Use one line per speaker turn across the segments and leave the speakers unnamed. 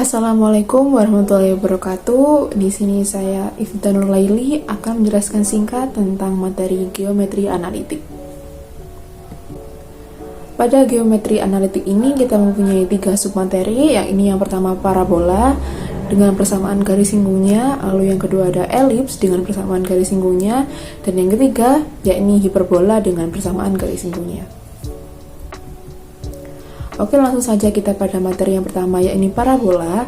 Assalamualaikum warahmatullahi wabarakatuh. Di sini saya Ifda Nurlaili akan menjelaskan singkat tentang materi geometri analitik. Pada geometri analitik ini kita mempunyai 3 submateri, yang pertama parabola dengan persamaan garis singgungnya, lalu yang kedua ada elips dengan persamaan garis singgungnya, dan yang ketiga yakni hiperbola dengan persamaan garis singgungnya. Oke, langsung saja kita pada materi yang pertama, yakni parabola.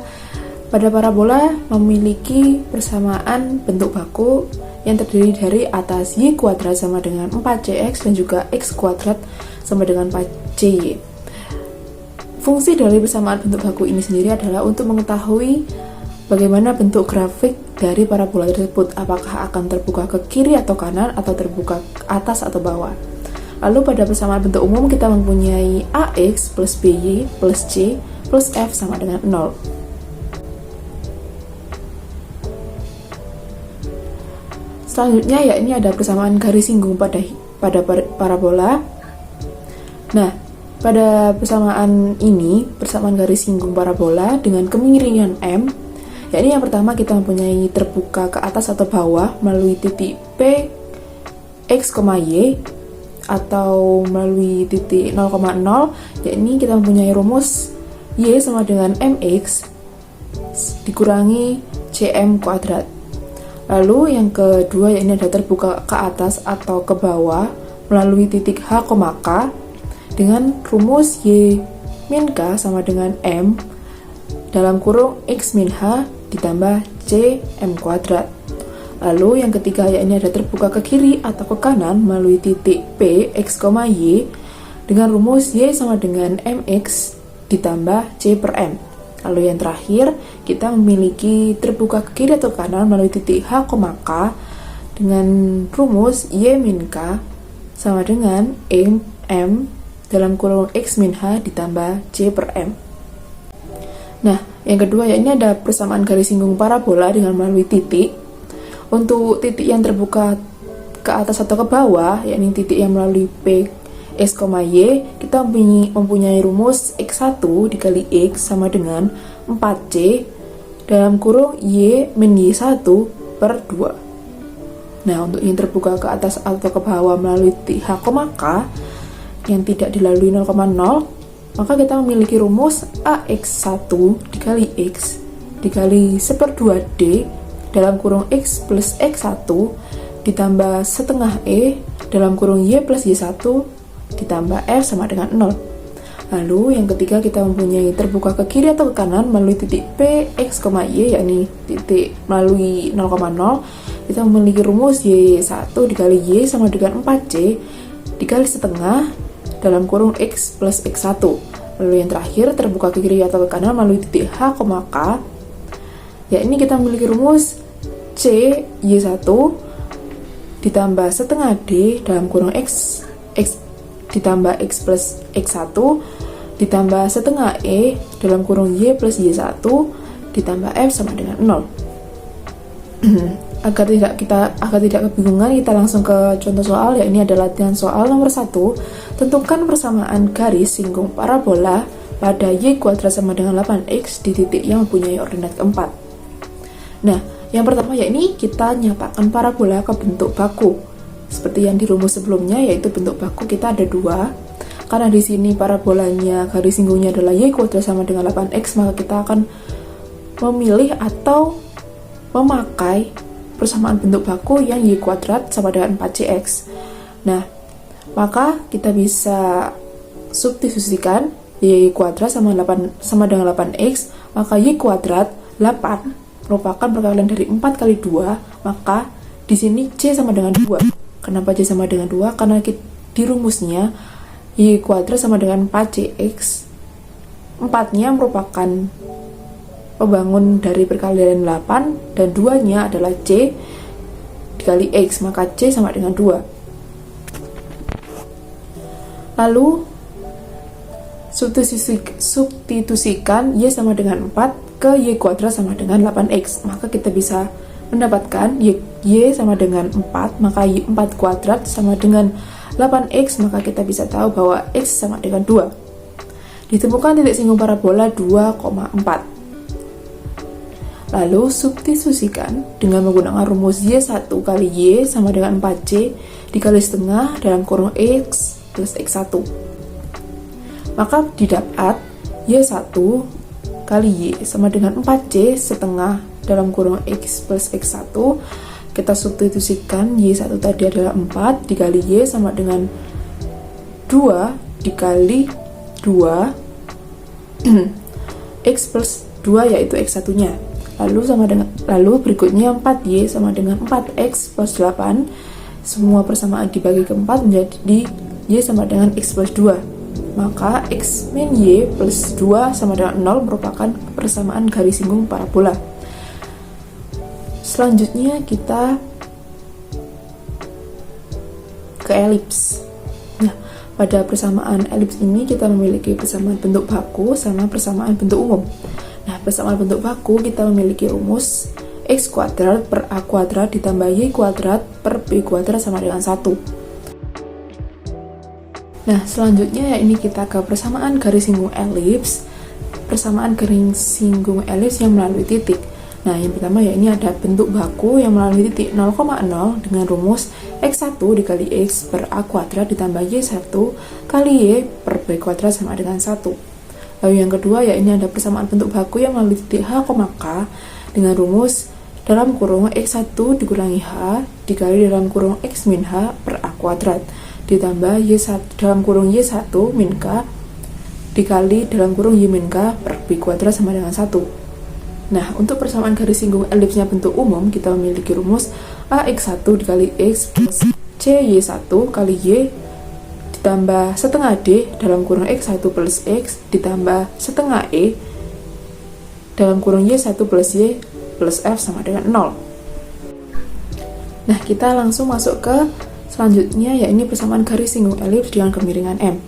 Pada parabola memiliki persamaan bentuk baku yang terdiri dari atas y kuadrat sama dengan 4cx dan juga x kuadrat sama dengan 4cy. Fungsi dari persamaan bentuk baku ini sendiri adalah untuk mengetahui bagaimana bentuk grafik dari parabola tersebut, apakah akan terbuka ke kiri atau kanan atau terbuka ke atas atau bawah. Lalu pada persamaan bentuk umum kita mempunyai AX plus BY plus C plus F sama dengan 0. Selanjutnya yakni ada persamaan garis singgung pada parabola. Nah, pada persamaan ini, persamaan garis singgung parabola dengan kemiringan M, yakni yang pertama kita mempunyai terbuka ke atas atau bawah melalui titik P X, Y atau melalui titik 0,0, yakni kita mempunyai rumus Y sama dengan MX dikurangi CM kuadrat. Lalu yang kedua yakni ada terbuka ke atas atau ke bawah melalui titik H, K dengan rumus Y min K sama dengan M dalam kurung X min H ditambah CM kuadrat. Lalu yang ketiga yakni ada terbuka ke kiri atau ke kanan melalui titik P, X, Y dengan rumus Y sama dengan MX ditambah C per M. Lalu yang terakhir kita memiliki terbuka ke kiri atau ke kanan melalui titik H, K dengan rumus Y min K sama dengan M dalam kurung X min H ditambah C per M. Nah, yang kedua yakni ada persamaan garis singgung parabola dengan melalui titik. Untuk titik yang terbuka ke atas atau ke bawah, yakni titik yang melalui P, X, Y, kita mempunyai rumus X1 dikali X sama dengan 4C dalam kurung Y min Y1 per 2. Nah, untuk yang terbuka ke atas atau ke bawah melalui titik H, K yang tidak dilalui 0,0, maka kita memiliki rumus AX1 dikali X dikali 1/2D dalam kurung X plus X1 ditambah setengah E dalam kurung Y plus Y1 ditambah F sama dengan 0. Lalu yang ketiga kita mempunyai terbuka ke kiri atau ke kanan melalui titik P, X, Y, yakni titik melalui 0,0, kita memiliki rumus Y1 dikali Y sama dengan 4C dikali setengah dalam kurung X plus X1. Lalu yang terakhir terbuka ke kiri atau ke kanan melalui titik H, K, yakni kita memiliki rumus C Y1 ditambah setengah D dalam kurung X ditambah X plus X1 ditambah setengah E dalam kurung Y plus Y1 ditambah F sama dengan 0. Agar tidak kebingungan, kita langsung ke contoh soal, yakni adalah latihan soal nomor 1. Tentukan persamaan garis singgung parabola pada Y kuadrat sama dengan 8X di titik yang mempunyai ordinat keempat. Nah, yang pertama yakni kita nyatakan parabola ke bentuk baku. Seperti yang di rumus sebelumnya, yaitu bentuk baku kita ada 2. Karena di sini parabolanya garis singgungnya adalah Y kuadrat sama dengan 8X, maka kita akan memilih atau memakai persamaan bentuk baku yang Y kuadrat sama dengan 4cx. Nah, maka kita bisa substitusikan Y kuadrat sama dengan 8x, maka Y kuadrat 8 merupakan perkalian dari 4 kali 2, maka di sini C sama dengan 2. Kenapa C sama dengan 2? Karena di rumusnya Y kuadrat sama dengan 4cx. 4-nya merupakan pembangun dari perkalian 8 dan 2-nya adalah C dikali X, maka C sama dengan 2. Lalu substitusikan Y sama dengan 4 ke Y kuadrat sama dengan 8X, maka kita bisa mendapatkan Y sama dengan 4, maka Y 4 kuadrat sama dengan 8X, maka kita bisa tahu bahwa X sama dengan 2. Ditemukan titik singgung parabola 2,4. Lalu substitusikan dengan menggunakan rumus Y1 kali Y sama dengan 4C dikali setengah dalam kurung X plus X1. Maka didapat Y1 kali Y sama dengan 4C setengah dalam kurung X plus X1. Kita substitusikan Y1 tadi adalah 4 dikali Y sama dengan 2 dikali 2 X plus 2 yaitu X1 nya. Lalu berikutnya 4Y sama dengan 4X plus 8. Semua persamaan dibagi ke 4 menjadi Y sama dengan X plus 2. Maka X min Y plus 2 sama dengan 0 merupakan persamaan garis singgung parabola. Selanjutnya kita ke elips. Nah, pada persamaan elips ini kita memiliki persamaan bentuk baku sama persamaan bentuk umum. Nah, persamaan bentuk baku kita memiliki rumus X kuadrat per A kuadrat ditambah Y kuadrat per B kuadrat sama dengan 1. Nah, selanjutnya ini kita ke persamaan garis singgung elips. Persamaan garis singgung elips yang melalui titik. Nah, yang pertama ini ada bentuk baku yang melalui titik 0,0 dengan rumus X1 dikali X per A kuadrat ditambah Y1 kali Y per B kuadrat sama dengan 1. Lalu yang kedua ini ada persamaan bentuk baku yang melalui titik H, K dengan rumus dalam kurung X1 dikurangi H dikali dalam kurung X min H per A kuadrat ditambah Y1 dalam kurung Y1 min K dikali dalam kurung Y min K per B kuadrat sama dengan 1. Nah, untuk persamaan garis singgung elipsnya bentuk umum kita memiliki rumus AX1 dikali X plus CY1 kali Y ditambah setengah D dalam kurung X1 plus X ditambah setengah E dalam kurung Y1 plus Y plus F sama dengan 0. Nah, kita langsung masuk ke selanjutnya, yaitu persamaan garis singgung elips dengan kemiringan M.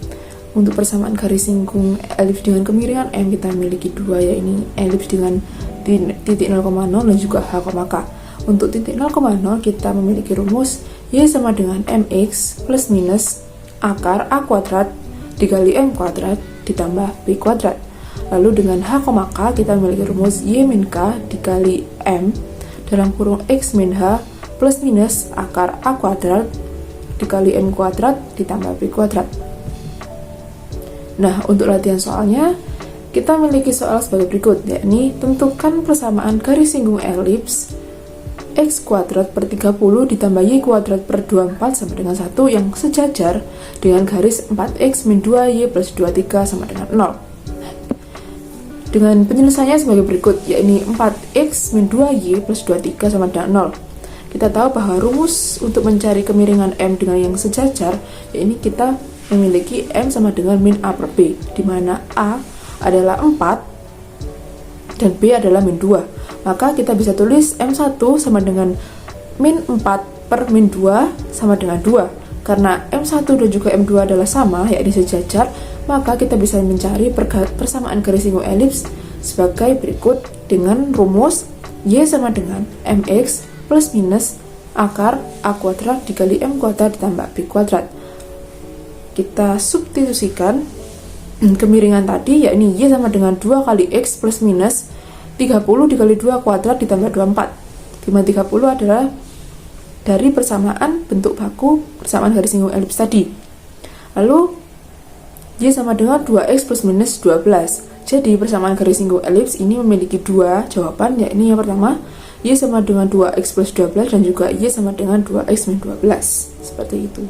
Untuk persamaan garis singgung elips dengan kemiringan M kita memiliki dua, yaitu elips dengan titik 0,0 dan juga H, K. Untuk titik 0,0 kita memiliki rumus Y sama dengan MX plus minus akar A kuadrat dikali M kuadrat ditambah B kuadrat. Lalu dengan H, K kita memiliki rumus Y min K dikali M dalam kurung X min H plus minus akar A kuadrat dikali M kuadrat ditambah B kuadrat. Nah, untuk latihan soalnya kita memiliki soal sebagai berikut, yakni tentukan persamaan garis singgung elips X kuadrat per 30 ditambah Y kuadrat per 24 sama dengan 1 yang sejajar dengan garis 4X min 2Y plus 23 sama dengan 0. Dengan penyelesaiannya sebagai berikut, yakni 4X min 2Y plus 23 sama dengan 0. Kita tahu bahwa rumus untuk mencari kemiringan M dengan yang sejajar, yakni kita memiliki M sama dengan min A per B, di mana A adalah 4 dan B adalah min 2. Maka kita bisa tulis M1 sama dengan min 4 per min 2 sama dengan 2. Karena M1 dan juga M2 adalah sama, yakni sejajar, maka kita bisa mencari persamaan garis singgung elips sebagai berikut dengan rumus Y sama dengan MX plus minus akar A kuadrat dikali M kuadrat ditambah B kuadrat. Kita substitusikan kemiringan tadi, yakni Y sama dengan 2 kali X plus minus 30 dikali 2 kuadrat ditambah 24, di mana 30 adalah dari persamaan bentuk baku persamaan garis singgung elips tadi. Lalu Y sama dengan 2X plus minus 12. Jadi persamaan garis singgung elips ini memiliki dua jawaban, yakni yang pertama Y sama dengan 2X plus 12 dan juga Y sama dengan 2X min 12. Seperti itu.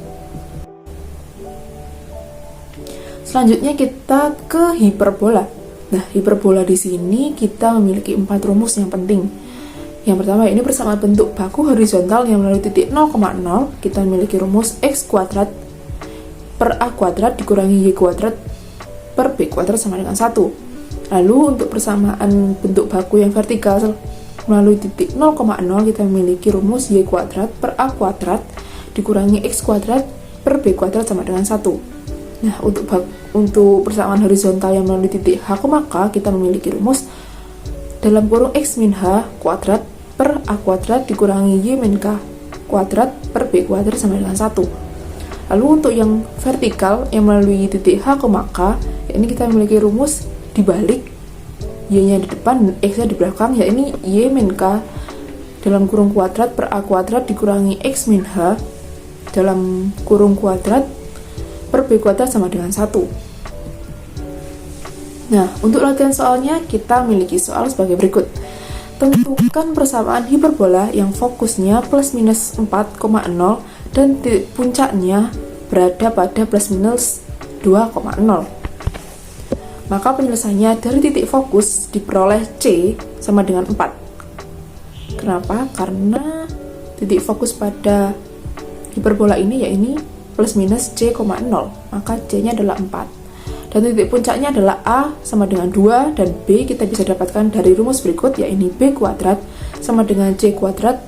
Selanjutnya kita ke hiperbola. Nah, hiperbola di sini kita memiliki 4 rumus yang penting. Yang pertama ini persamaan bentuk baku horizontal yang melalui titik 0,0 kita memiliki rumus X kuadrat per A kuadrat dikurangi Y kuadrat per B kuadrat sama dengan 1. Lalu untuk persamaan bentuk baku yang vertikal melalui titik 0,0 kita memiliki rumus Y kuadrat per A kuadrat dikurangi X kuadrat per B kuadrat sama dengan 1. Nah, untuk persamaan horizontal yang melalui titik H, K kita memiliki rumus dalam kurung X min H kuadrat per A kuadrat dikurangi Y min K kuadrat per B kuadrat sama dengan 1. Lalu untuk yang vertikal yang melalui titik H, K ini kita memiliki rumus dibalik y-nya di depan dan x-nya di belakang, ya ini y min k dalam kurung kuadrat per a kuadrat dikurangi x min h dalam kurung kuadrat per b kuadrat sama dengan 1. Nah, untuk latihan soalnya kita miliki soal sebagai berikut. Tentukan persamaan hiperbola yang fokusnya plus minus 4,0 dan titik puncaknya berada pada plus minus 2,0. Maka penyelesaiannya dari titik fokus diperoleh C sama dengan 4. Kenapa? Karena titik fokus pada hiperbola ini ya ini plus minus C,0, maka C-nya adalah 4. Dan titik puncaknya adalah A sama dengan 2, dan B kita bisa dapatkan dari rumus berikut, yaitu B kuadrat sama dengan C kuadrat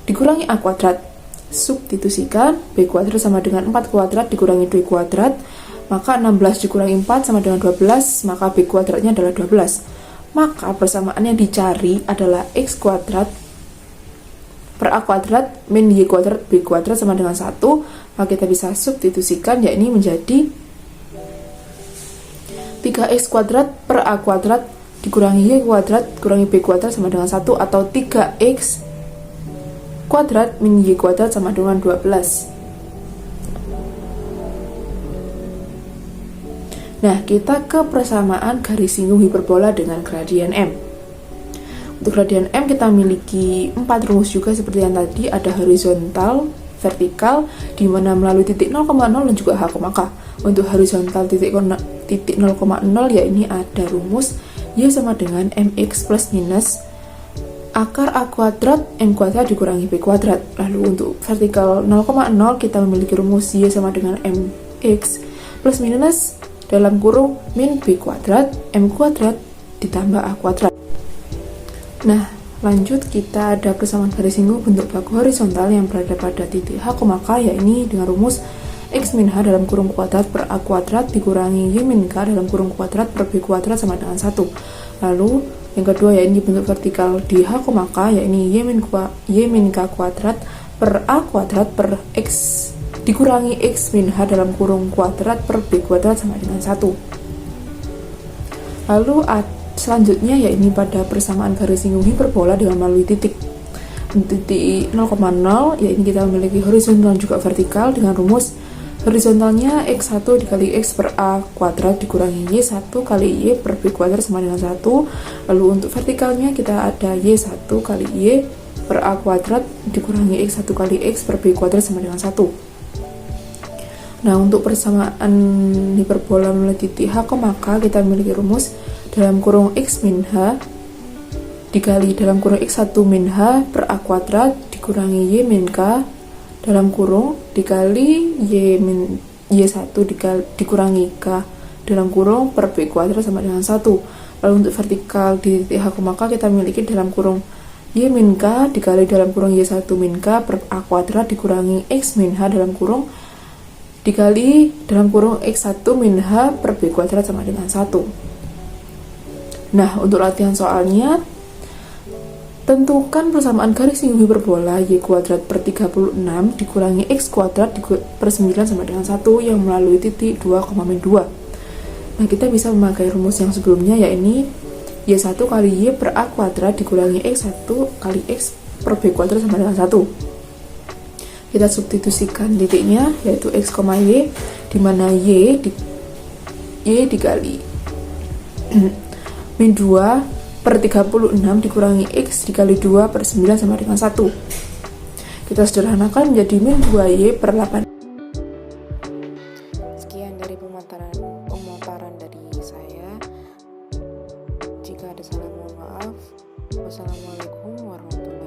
dikurangi A kuadrat. Substitusikan, B kuadrat sama dengan 4 kuadrat dikurangi 2 kuadrat, maka 16 dikurangi 4 sama dengan 12, maka B kuadratnya adalah 12. Maka persamaan yang dicari adalah X kuadrat per A kuadrat min Y kuadrat B kuadrat sama dengan 1, maka kita bisa substitusikan, yakni menjadi 3x kuadrat per A kuadrat dikurangi Y kuadrat dikurangi B kuadrat sama dengan 1, atau 3x kuadrat min Y kuadrat sama dengan 12. Nah, kita ke persamaan garis singgung hiperbola dengan gradien M. Untuk gradien M kita memiliki 4 rumus juga seperti yang tadi, ada horizontal, vertikal, di mana melalui titik 0,0 dan juga h, k. Untuk horizontal titik 0,0 ya ini ada rumus y sama dengan mx plus minus akar a kuadrat m kuadrat dikurangi b kuadrat. Lalu untuk vertikal 0,0 kita memiliki rumus y sama dengan mx plus minus dalam kurung min b kuadrat m kuadrat ditambah a kuadrat. Nah, lanjut kita ada persamaan garis singgung bentuk baku horizontal yang berada pada titik h, k, ya ini dengan rumus x min h dalam kurung kuadrat per a kuadrat dikurangi y min k dalam kurung kuadrat per b kuadrat sama dengan 1. Lalu yang kedua ya ini bentuk vertikal di h, k, ya ini y min k kuadrat per a kuadrat per x dikurangi x min h dalam kurung kuadrat per b kuadrat sama dengan 1. Lalu selanjutnya ya ini pada persamaan garis singgung hiperbola dengan melalui titik 0,0, ya ini kita memiliki horizontal dan juga vertikal dengan rumus horizontalnya x1 dikali x per a kuadrat dikurangi y1 kali y per b kuadrat sama dengan 1. Lalu untuk vertikalnya kita ada y1 kali y per a kuadrat dikurangi x1 kali x per b kuadrat sama dengan 1. Nah, untuk persamaan hiperbola melalui titik h, maka kita memiliki rumus dalam kurung x min h dikali dalam kurung x1 min h per a kuadrat dikurangi y min k dalam kurung dikali y1 dikurangi k dalam kurung per b kuadrat sama dengan 1. Lalu untuk vertikal di titik h, maka kita memiliki dalam kurung y min k dikali dalam kurung y1 min k per a kuadrat dikurangi x min h dalam kurung dikali dalam kurung x1 min h per b kuadrat sama dengan 1. Nah, untuk latihan soalnya, tentukan persamaan garis singgung hiperbola y kuadrat per 36 dikurangi x kuadrat per 9 sama dengan 1 yang melalui titik 2,2. Nah, kita bisa memakai rumus yang sebelumnya, yaitu y1 kali y per a kuadrat dikurangi x1 kali x per b kuadrat sama dengan 1. Kita substitusikan titiknya, yaitu x, y, di mana y dikali min 2 per 36 dikurangi x dikali 2 per 9 sama dengan 1. Kita sederhanakan menjadi min 2y per 8.
Sekian dari pemutaran dari saya. Jika ada salah, mohon maaf. Wassalamualaikum warahmatullahi wabarakatuh.